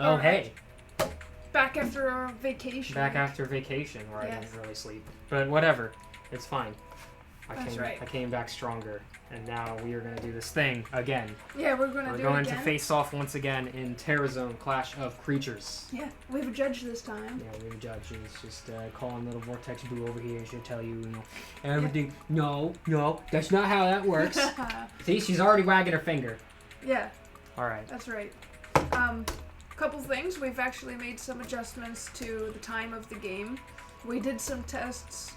Oh, All right. hey. Back after our vacation. Back after vacation where I Yes. didn't really sleep. But whatever. It's fine. That's right. I came back stronger. And now we are going to do this thing again. Yeah, we're going to do it again. We're going to face off once again in TerraZone Clash of Creatures. Yeah, we have a judge this time. Yeah, we have a judge. She's just calling little Vortex Boo over here. She'll tell you, everything. Yeah. No, that's not how that works. See, she's already wagging her finger. Yeah. All right. That's right. Couple things. We've actually made some adjustments to the time of the game. We did some tests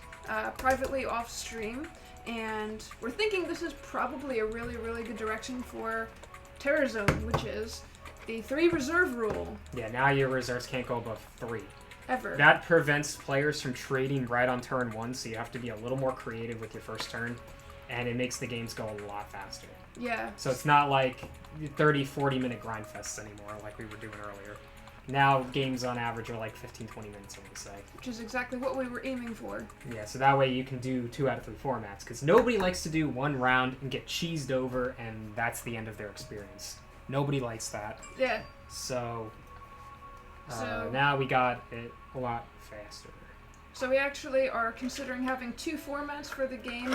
privately off stream, and we're thinking this is probably a really, really good direction for TerraZone, which is the 3 reserve rule. Yeah, now your reserves can't go above 3. Ever. That prevents players from trading right on turn 1, so you have to be a little more creative with your first turn, and it makes the games go a lot faster. Yeah. So it's not like 30, 40-minute grind fests anymore like we were doing earlier. Now games on average are like 15, 20 minutes, I would say. Which is exactly what we were aiming for. Yeah, so that way you can do 2 out of 3 formats, because nobody likes to do 1 round and get cheesed over, and that's the end of their experience. Nobody likes that. Yeah. So now we got it a lot faster. So we actually are considering having 2 formats for the game.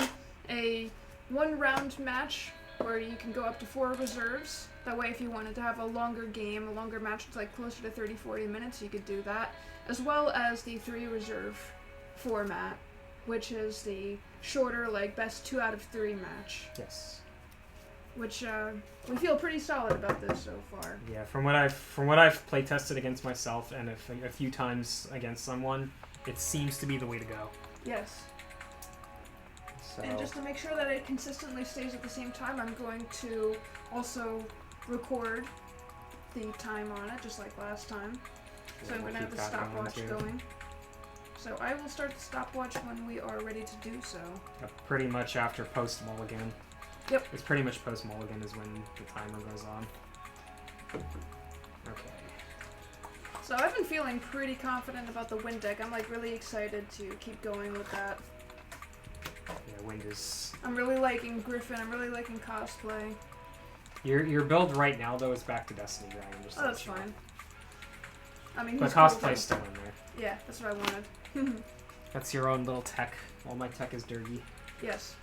A 1-round match where you can go up to 4 reserves. That way if you wanted to have a longer game, a longer match, it's like closer to 30, 40 minutes, you could do that. As well as the 3 reserve format, which is the shorter, like, best 2 out of 3 match. Yes. Which we feel pretty solid about this so far. Yeah, from what I've play tested against myself and a few times against someone, it seems to be the way to go. Yes. So. And just to make sure that it consistently stays at the same time, I'm going to also record the time on it, just like last time. So I'm going to have the stopwatch going. So I will start the stopwatch when we are ready to do so. Pretty much after post-mulligan. Yep. It's pretty much post-mulligan is when the timer goes on. Okay. So I've been feeling pretty confident about the wind deck. I'm like really excited to keep going with that. Yeah, wind is... I'm really liking Griffin. I'm really liking cosplay. Your build right now, though, is back to Destiny Dragon. Just Oh, that's fine. I mean, but he's cosplay's cool, still in there. Yeah, that's what I wanted. That's your own little tech. All my tech is dirty. Yes.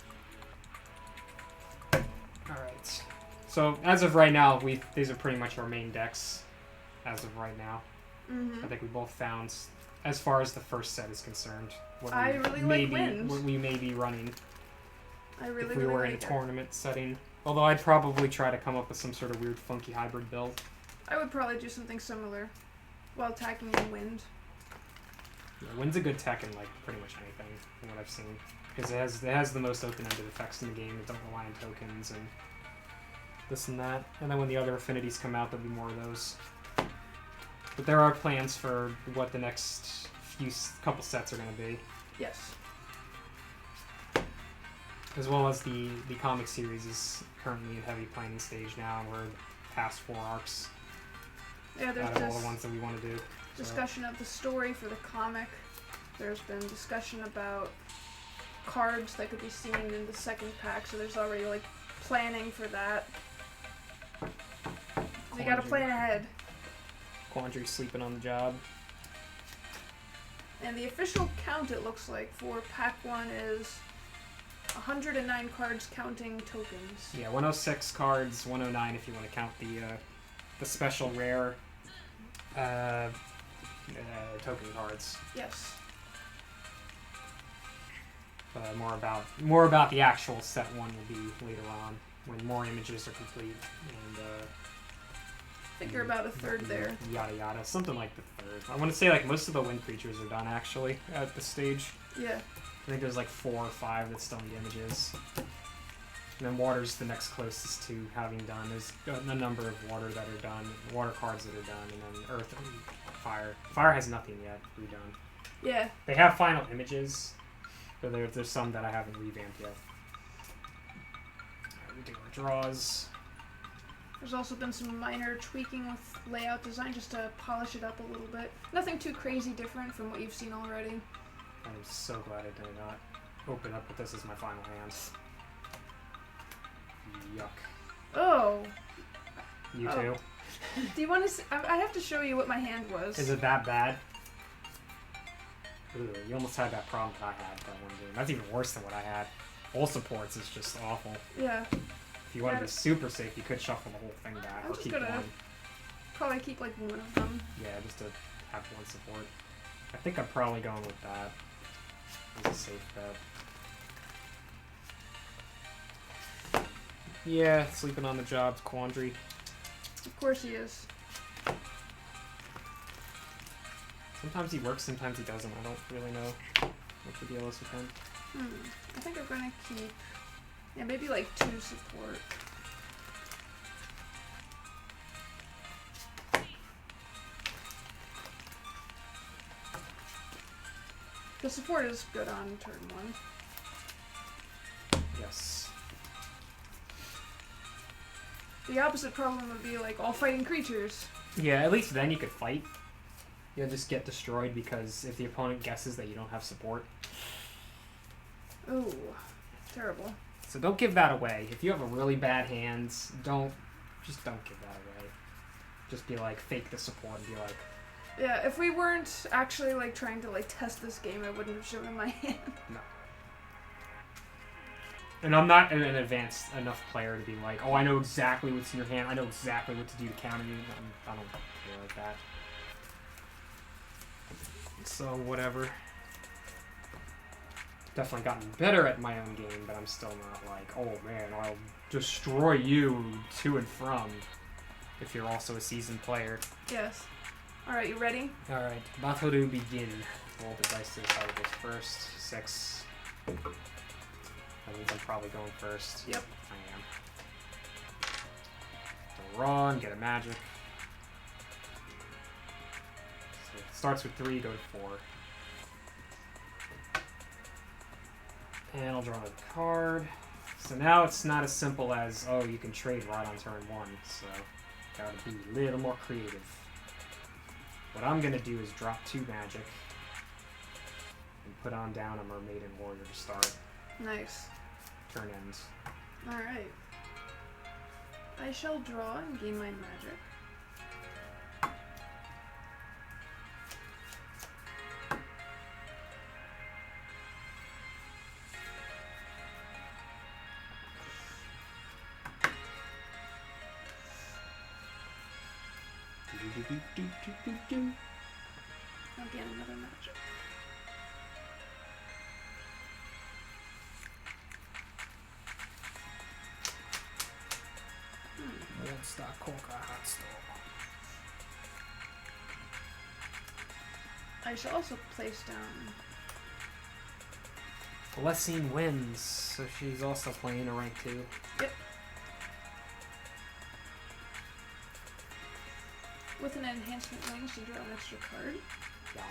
Alright. So, as of right now, these are pretty much our main decks. As of right now. Mm-hmm. I think we both found, as far as the first set is concerned, what we may be running if we were in a tournament setting. Although I'd probably try to come up with some sort of weird, funky hybrid build. I would probably do something similar while attacking in wind. Yeah, wind's a good tech in like pretty much anything, from what I've seen. Because it has the most open-ended effects in the game that don't rely on tokens and this and that. And then when the other affinities come out, there'll be more of those. But there are plans for what the next couple sets are going to be. Yes. As well as the comic series is currently in heavy planning stage now. We're past 4 arcs. Yeah, there's out of all the ones that we want to do. Discussion of the story for the comic. There's been discussion about cards that could be seen in the second pack, so there's already like planning for that. You gotta plan ahead. Quandry's sleeping on the job. And the official count, it looks like, for pack 1 is 109 cards counting tokens. Yeah, 106 cards, 109 if you want to count the special rare token cards. Yes. More about the actual set 1 will be later on when more images are complete and I think you're about a third there. Yada yada, something like the third. I want to say like most of the wind creatures are done actually at this stage. Yeah. I think there's like 4 or 5 that still need images. And then water's the next closest to having done. There's a number of water that are done, water cards that are done, and then earth and fire. Fire has nothing yet redone. Yeah. They have final images, but there's some that I haven't revamped yet. Alright, we do our draws. There's also been some minor tweaking with layout design just to polish it up a little bit. Nothing too crazy different from what you've seen already. I'm so glad I did not open up with this as my final hand. Yuck. Oh. You too? Do you want to? I have to show you what my hand was. Is it that bad? Ooh, you almost had that problem that I had that one game. That's even worse than what I had. All supports is just awful. Yeah. If you want to be super safe, you could shuffle the whole thing back I'm or just keep gonna one. probably keep like one of them. Yeah, just to have one support. I think I'm probably going with that as a safe bet. Yeah, sleeping on the job's quandary. Of course he is. Sometimes he works, sometimes he doesn't. I don't really know what the deal is with him. I think I'm gonna keep, yeah, maybe like 2 support. The support is good on turn 1. Yes. The opposite problem would be like all fighting creatures. Yeah, at least then you could fight. You'll just get destroyed because if the opponent guesses that you don't have support. Ooh, terrible. So don't give that away. If you have a really bad hand, just don't give that away. Just be like, fake the support and be like... Yeah, if we weren't actually like trying to like test this game, I wouldn't have shown him my hand. No. And I'm not an advanced enough player to be like, oh, I know exactly what's in your hand. I know exactly what to do to counter you. I don't feel like that. So, whatever. Definitely gotten better at my own game, but I'm still not like, oh man, I'll destroy you to and from if you're also a seasoned player. Yes. Alright, you ready? Alright, battle to begin. Roll the dice to decide who goes first. 6. That means I'm probably going first. Yep. I am. Go raw and get a magic. So it starts with 3, go to 4. And I'll draw another card. So now it's not as simple as, oh, you can trade right on turn 1. So gotta be a little more creative. What I'm gonna do is drop 2 magic and put on down a Mermaid and Warrior to start. Nice. Turn ends. Alright. I shall draw and gain my magic. I'll gain another magic. Old stock Coca hot store. I shall also place down. Blessing wins, so she's also playing a rank 2. Yep. With an enhancement ring, so you draw an extra card. Yeah.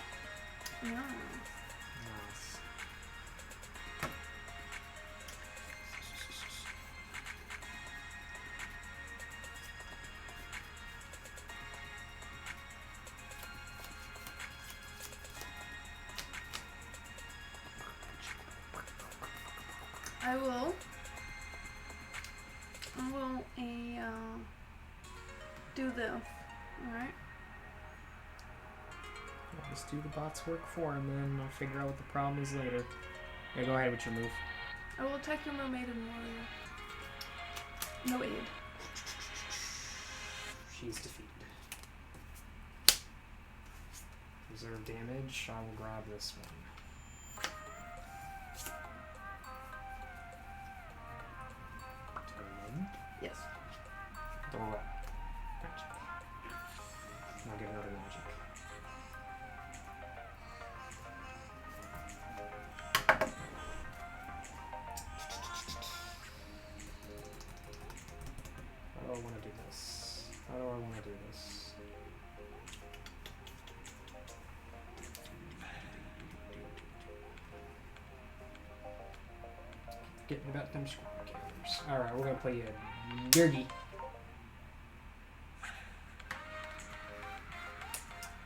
No. Nice. I will do this. Alright. I'll just do the bot's work for him, and I'll figure out what the problem is later. Yeah, go ahead with your move. I will attack your Mermaid and Warrior. No aid. She's defeated. Reserve damage. I will grab this one. Turn. Yes. Dora. Magic. And I'll get another magic. How do I want to do this? How do I want to do this? Getting about them squirrel killers. Alright, we're gonna play a Dirty.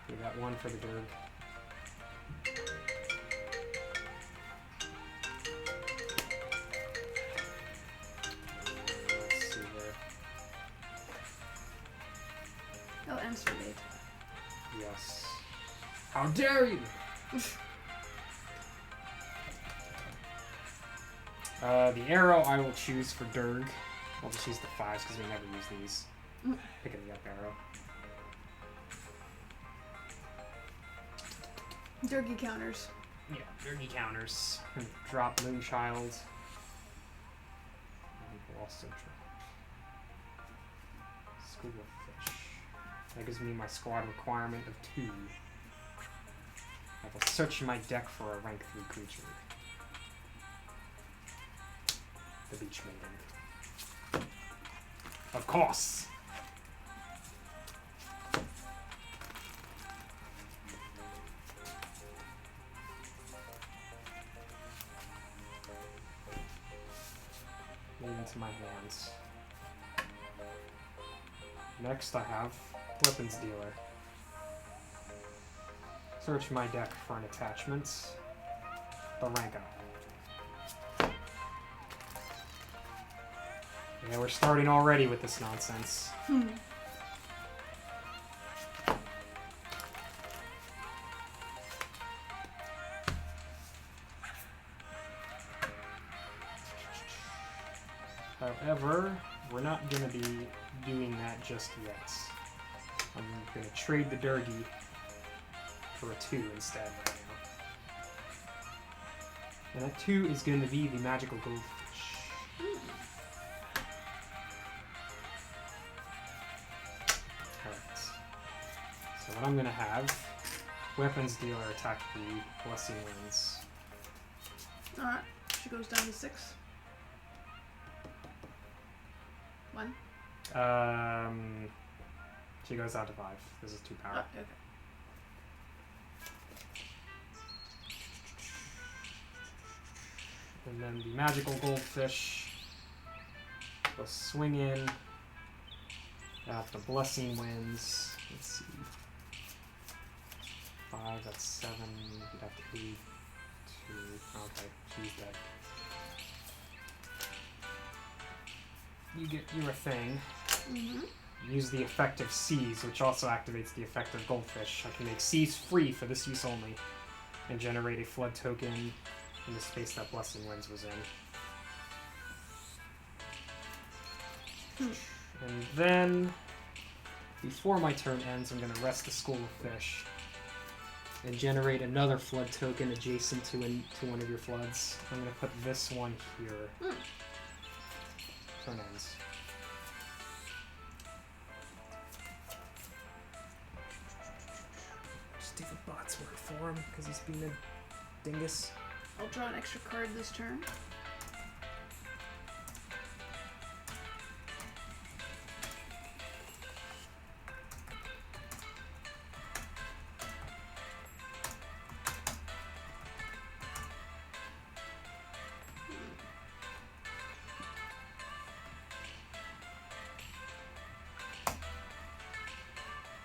We got 1 for the Durg. Let's see here. Yes. How dare you! The arrow I will choose for Durg. I'll just use the 5s because we never use these. Picking the up arrow. Durgy counters. Yeah, Durgy counters. And drop Moonchild. And we'll also drop School of Fish. That gives me my squad requirement of 2. I will search my deck for a rank 3 creature. The Beach Maiden. Of course! Into my hands. Next I have Weapons Dealer. Search my deck for an attachment. The rank up. Yeah, we're starting already with this nonsense. However, we're not going to be doing that just yet. I'm going to trade the Durgy for a 2 instead right now. And that 2 is going to be the Magical Goldfish. Alright. So what I'm going to have, Weapons Dealer attack the Blessing Winds. Alright, she goes down to 6. 1. She goes out to 5. This is 2 power. Okay. And then the Magical Goldfish will swing in at the Blessing Winds. Let's see. 5, that's 7. You'd have to 8. 2. Okay, she's dead. You get your thing. Use the effect of Seize, which also activates the effect of Goldfish. I can make Seize free for this use only, and generate a Flood token in the space that Blessing Winds was in. And then, before my turn ends, I'm going to rest the School of Fish and generate another Flood token adjacent to one of your Floods. I'm going to put this one here. Turn ends. Stupid bots work for him because he's being a dingus. I'll draw an extra card this turn.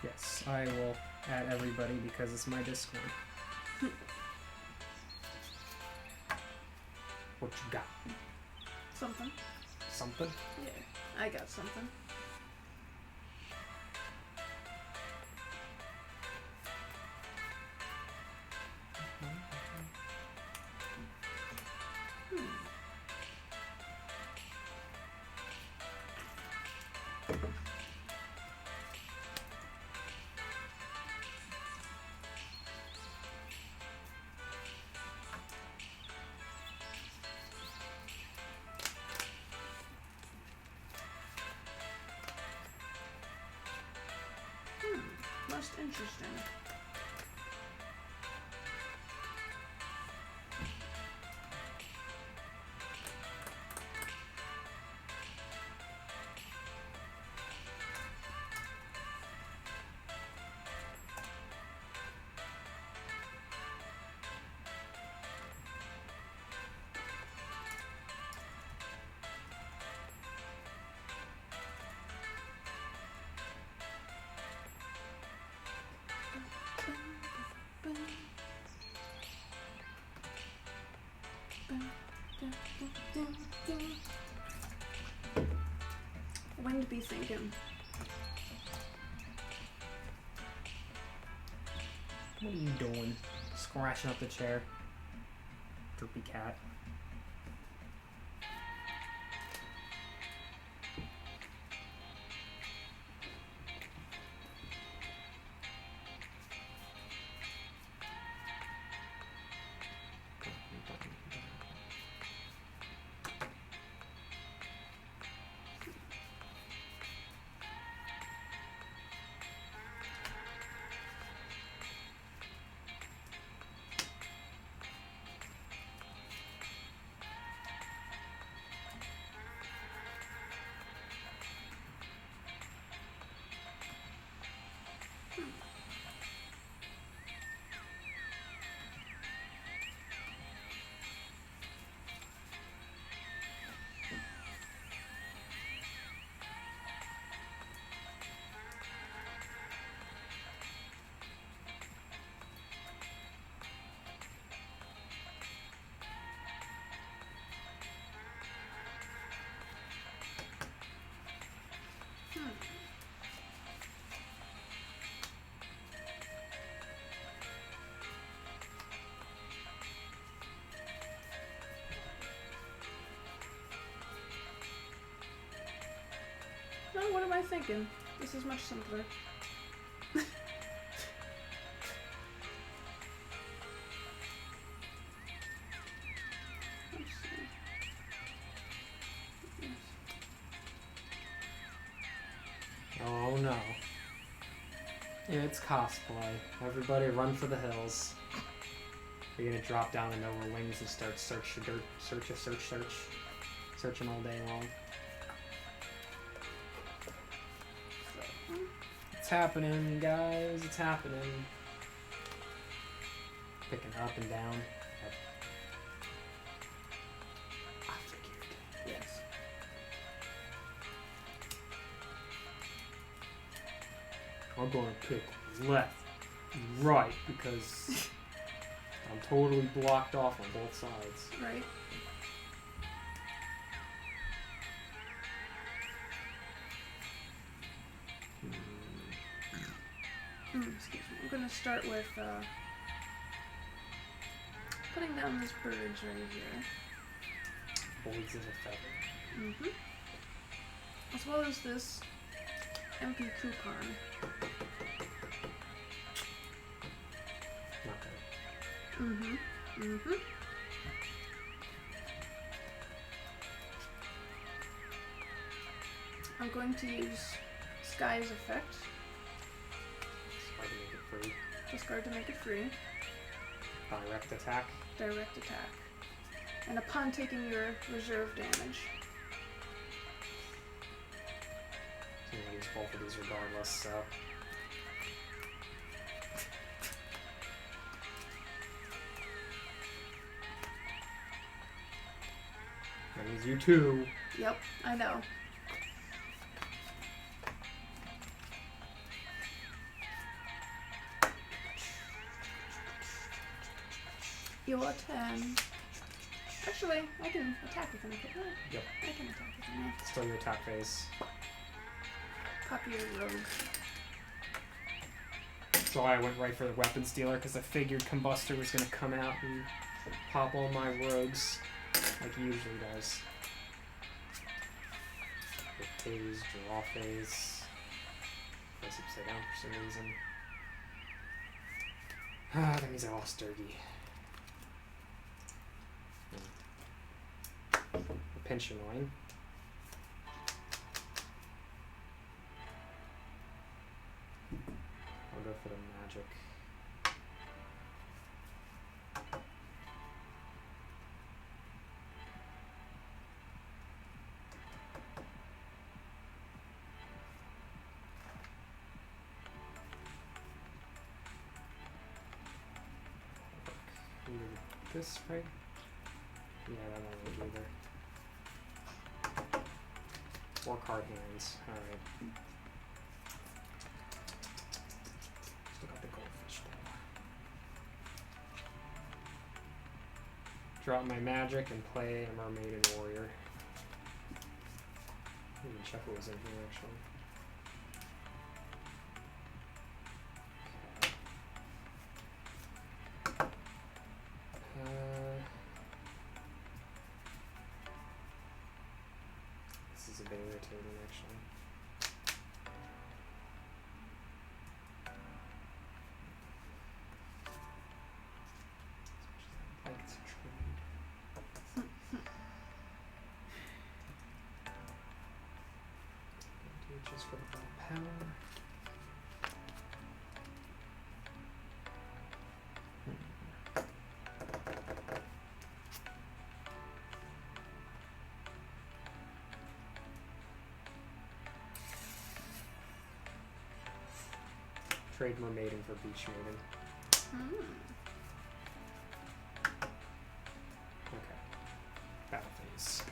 Yes, I will add everybody because it's my Discord. What you got? Something. Something? Yeah, I got something. Most interesting. When to be thinking. What are you doing? Scratching up the chair. Droopy cat. Oh, what am I thinking? This is much simpler. Let's see. Oh no. It's cosplay. Everybody run for the hills. You're gonna drop down into our wings and start searching all day long. It's happening, guys. It's happening. Picking up and down. Yep. I figured. Yes. I'm gonna pick left, right, because I'm totally blocked off on both sides. Right. Excuse me. I'm gonna start with putting down these birds right here. Boys is a feather. As well as this empty coupon. Not good. I'm going to use Sky's effect. Try to make it free. Discard to make it free. Direct attack. Direct attack. And upon taking your reserve damage. I'm gonna use both of these regardless, so. That means you too. Yep, I know. Your turn. Actually, I can attack with anything. Yep. I can attack with anything. Still your attack phase. Pop your rogue. That's why I went right for the weapons dealer, because I figured Combustor was going to come out and pop all my rogues like he usually does. Hit phase, draw phase. Press upside down for some reason. Ah, that means I lost Durgy. A pinch annoying. I'll go for the magic. This, right? Yeah, that won't work either. 4 card hands. Alright. Still got the goldfish though. Drop my magic and play a mermaid and warrior. Let me check what was in here actually. Okay. Just for the raw power. Trade Mermaiden for Beach Maiden. Okay. Battle phase.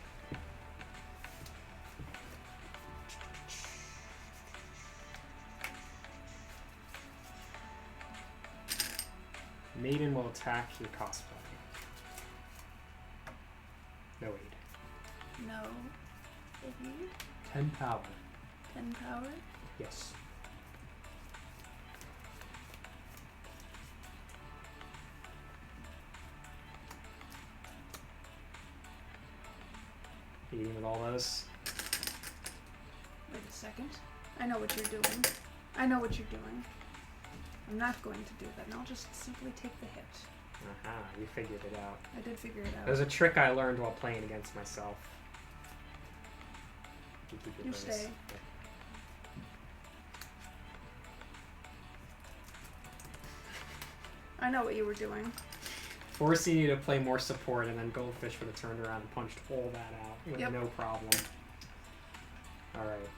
Maiden will attack your cosplay. No aid. No. Aid. 10 power. 10 power. Yes. Eating with all those. Wait a second. I know what you're doing. I know what you're doing. I'm not going to do that, and I'll just simply take the hit. Aha, you figured it out. I did figure it out. There's a trick I learned while playing against myself. You keep your You bonus. stay. Yeah. I know what you were doing. Forcing you to play more support, and then Goldfish would have turned around and punched all that out with Yep. no problem. Alright.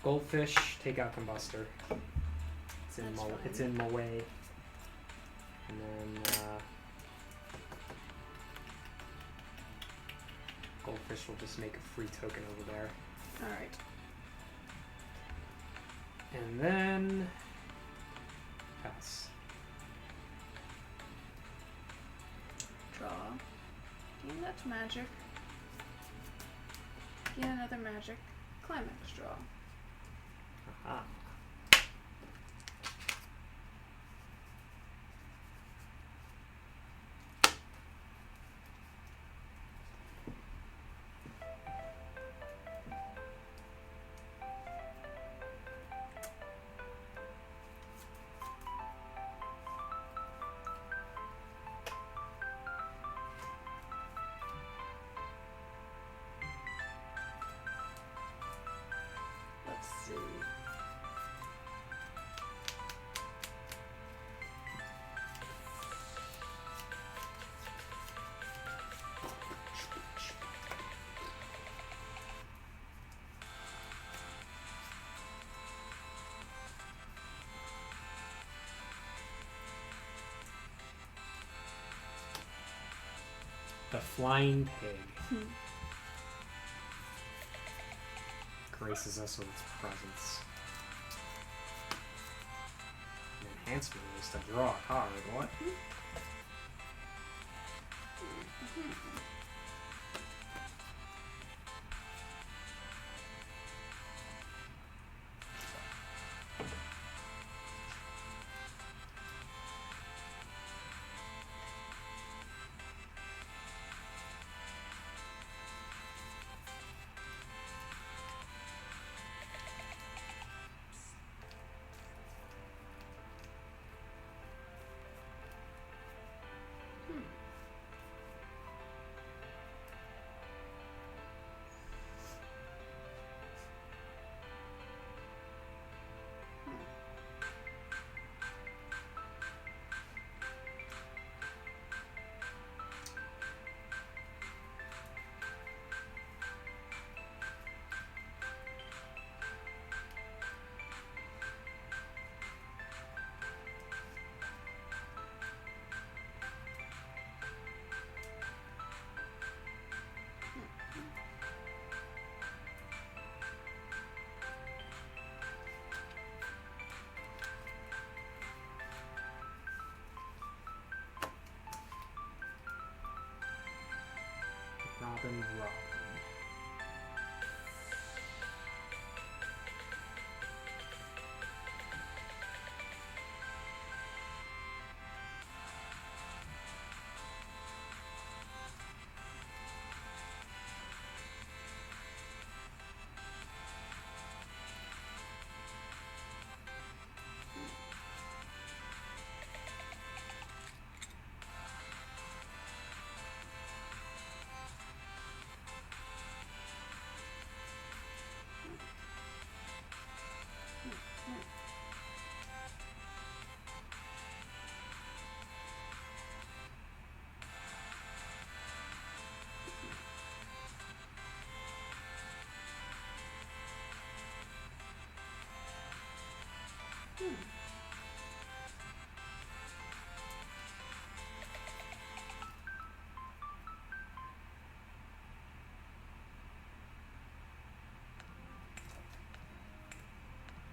Goldfish, take out Combustor. That's fine. It's in my way. And then Goldfish will just make a free token over there. Alright. And then pass. Draw. Gain that magic. Gain another magic. Climax draw. Aha. Let's see. The Flying Pig graces us with its presence. An enhancement is to draw a card. What? Robin.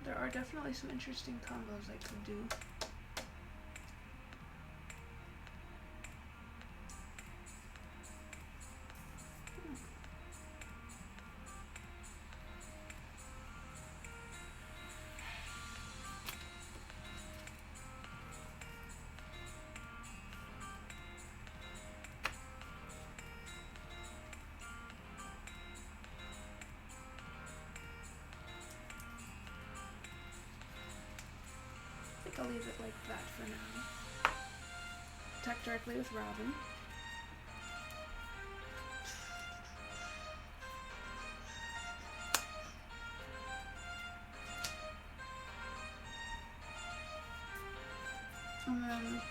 There are definitely some interesting combos I could do. I'll leave it like that for now. Attack directly with Robin. And then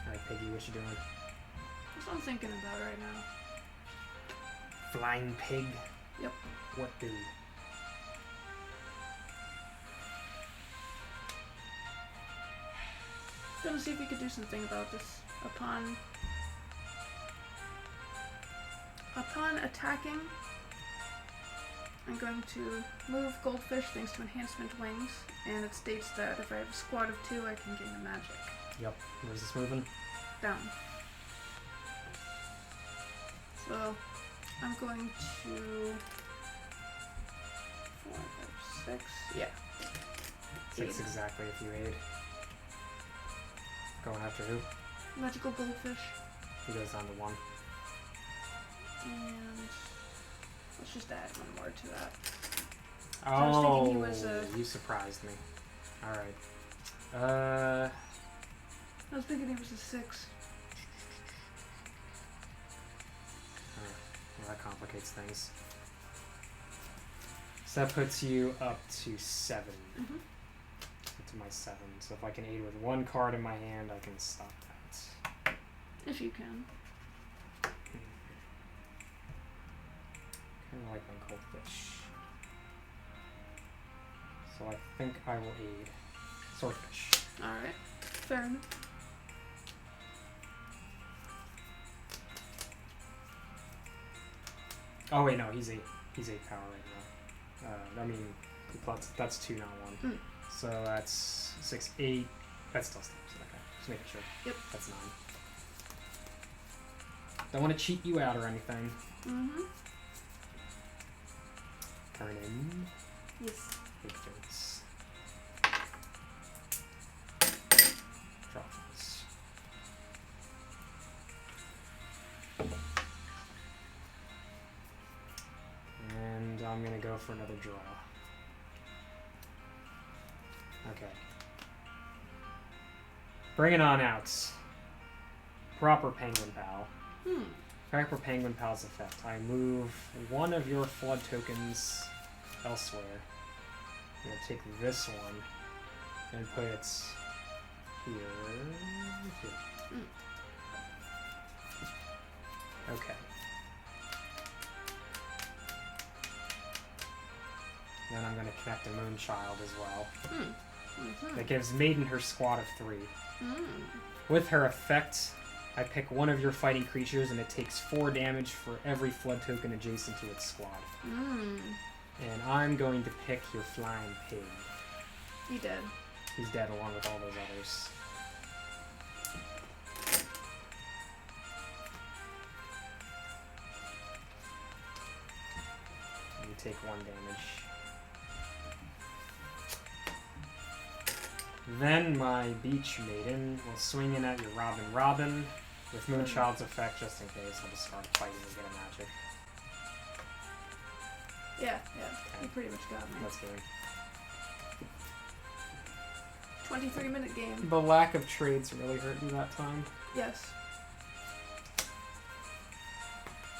Alright, Piggy, what you doing? that's what I'm thinking about right now. Flying pig? Yep. What do? Gonna see if we could do something about this. Upon attacking, I'm going to move Goldfish thanks to enhancement wings, and it states that if I have a squad of 2, I can gain a magic. Yep. Where's this moving? Down. So I'm going to 4, 5, 6. Yeah. 6 Aid. exactly if you aid. Going after who? Magical Goldfish. He goes down to 1. And let's just add 1 more to that. Oh, I was thinking he was a- you surprised me. Alright. I was thinking he was a 6. Well, that complicates things. So that puts you up to 7. Mm-hmm. Up to my 7. So if I can aid with 1 card in my hand, I can stop that. If you can. Kind of like my Goldfish. So I think I will aid Swordfish. Alright. Fair enough. Oh wait, no, he's 8. He's 8 power right now. I mean, that's 2, not 1. Mm. So that's 6, 8. That still stops. Okay, just making sure. Yep. That's 9. Don't want to cheat you out or anything. Mm-hmm. Turn in. Yes. Victors. Draw this. And I'm gonna go for another draw. Okay. Bring it on out. Proper Penguin Pal. Proper Penguin Pal's effect. I move 1 of your flood tokens elsewhere. I'm gonna take this one and put it here. Okay. Then I'm gonna connect a Moonchild as well. Mm-hmm. That gives Maiden her squad of 3. Mm. With her effect, I pick 1 of your fighting creatures and it takes 4 damage for every flood token adjacent to its squad. Mm. And I'm going to pick your flying pig. He did. He's dead along with all those others. You take 1 damage. Then my Beach Maiden will swing in at your Robin. With Moonchild's effect, just in case, I'll just start fighting and get a magic. Yeah. Okay. You pretty much got me. Let's game. 23-minute game. The lack of trades really hurt me that time. Yes.